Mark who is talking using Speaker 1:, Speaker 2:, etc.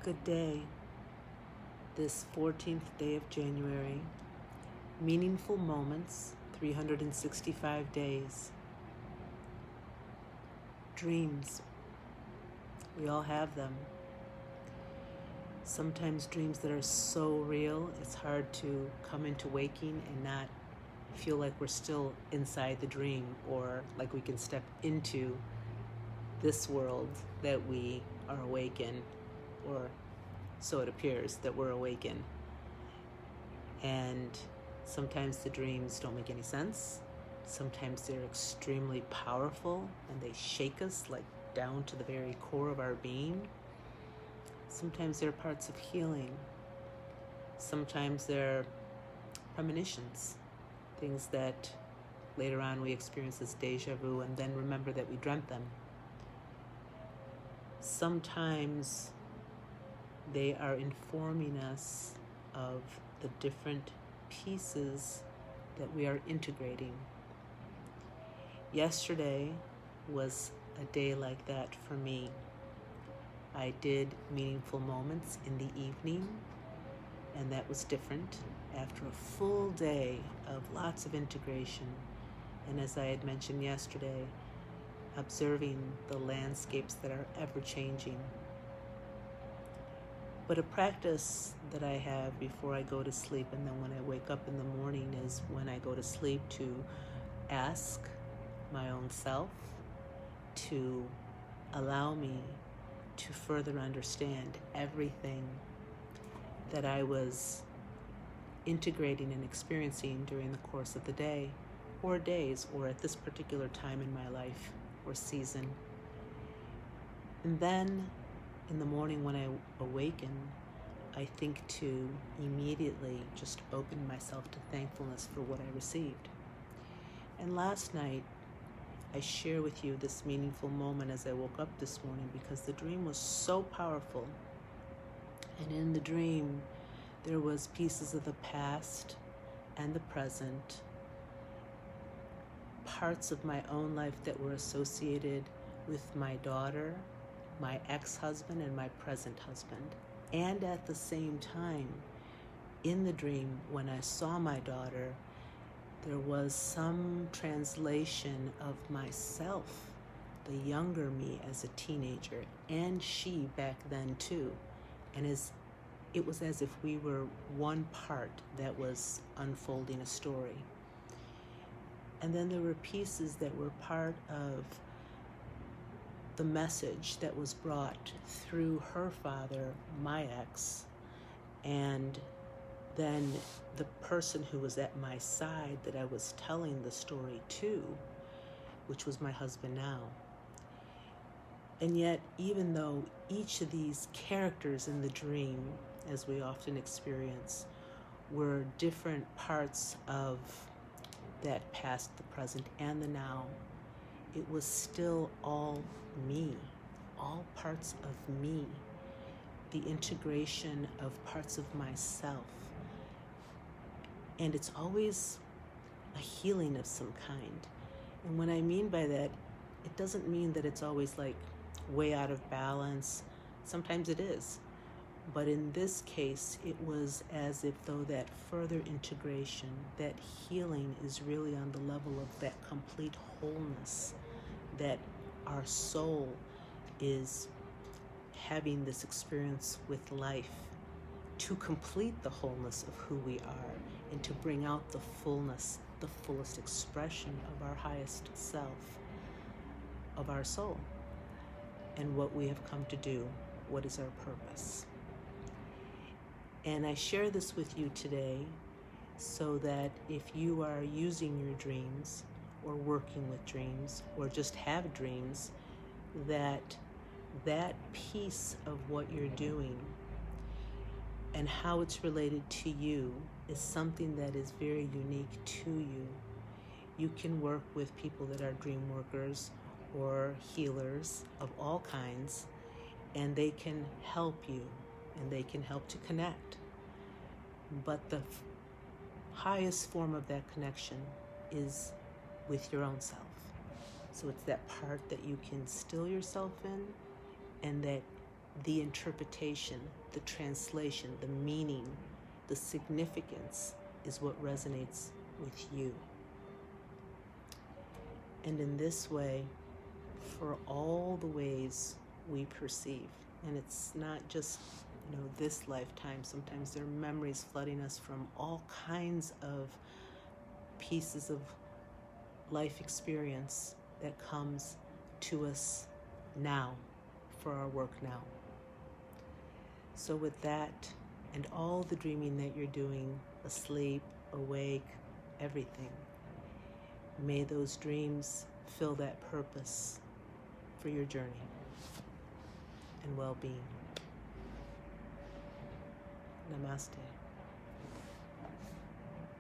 Speaker 1: Good day, this 14th day of January. Meaningful moments, 365 days. Dreams, we all have them. Sometimes dreams that are so real, it's hard to come into waking and not feel like we're still inside the dream, or like we can step into this world that we are awake in, or so it appears that we're awake in. And sometimes the dreams don't make any sense. Sometimes they're extremely powerful and they shake us like down to the very core of our being. Sometimes they're parts of healing. Sometimes they're premonitions, things that later on we experience as deja vu and then remember that we dreamt them. Sometimes they are informing us of the different pieces that we are integrating. Yesterday was a day like that for me. I did meaningful moments in the evening, and that was different after a full day of lots of integration. And as I had mentioned yesterday, observing the landscapes that are ever changing. But a practice that I have before I go to sleep and then when I wake up in the morning is when I go to sleep to ask my own self to allow me to further understand everything that I was integrating and experiencing during the course of the day or days or at this particular time in my life or season. And then in the morning when I awaken, I think to immediately just open myself to thankfulness for what I received. And last night, I share with you this meaningful moment as I woke up this morning because the dream was so powerful. And in the dream, there was pieces of the past and the present, parts of my own life that were associated with my daughter, my ex-husband, and my present husband. And at the same time, in the dream, when I saw my daughter, there was some translation of myself, the younger me as a teenager, and she back then too. And it was as if we were one part that was unfolding a story. And then there were pieces that were part of the message that was brought through her father, my ex, and then the person who was at my side that I was telling the story to, which was my husband now. And yet, even though each of these characters in the dream, as we often experience, were different parts of that past, the present, and the now, it was still all me, all parts of me, the integration of parts of myself. And it's always a healing of some kind. And what I mean by that, it doesn't mean that it's always like way out of balance. Sometimes it is. But in this case, it was as if though that further integration, that healing is really on the level of that complete wholeness, that our soul is having this experience with life to complete the wholeness of who we are and to bring out the fullness, the fullest expression of our highest self, of our soul, and what we have come to do, what is our purpose. And I share this with you today so that if you are using your dreams or working with dreams or just have dreams, that piece of what you're doing and how it's related to you is something that is very unique to you. You can work with people that are dream workers or healers of all kinds, and they can help you and they can help to connect. But the highest form of that connection is with your own self. So it's that part that you can still yourself in and that the interpretation, the translation, the meaning, the significance is what resonates with you. And in this way, for all the ways we perceive, and it's not just, this lifetime, sometimes there are memories flooding us from all kinds of pieces of life experience that comes to us now for our work now. So with that and all the dreaming that you're doing, asleep, awake, everything, may those dreams fill that purpose for your journey and well-being. Namaste.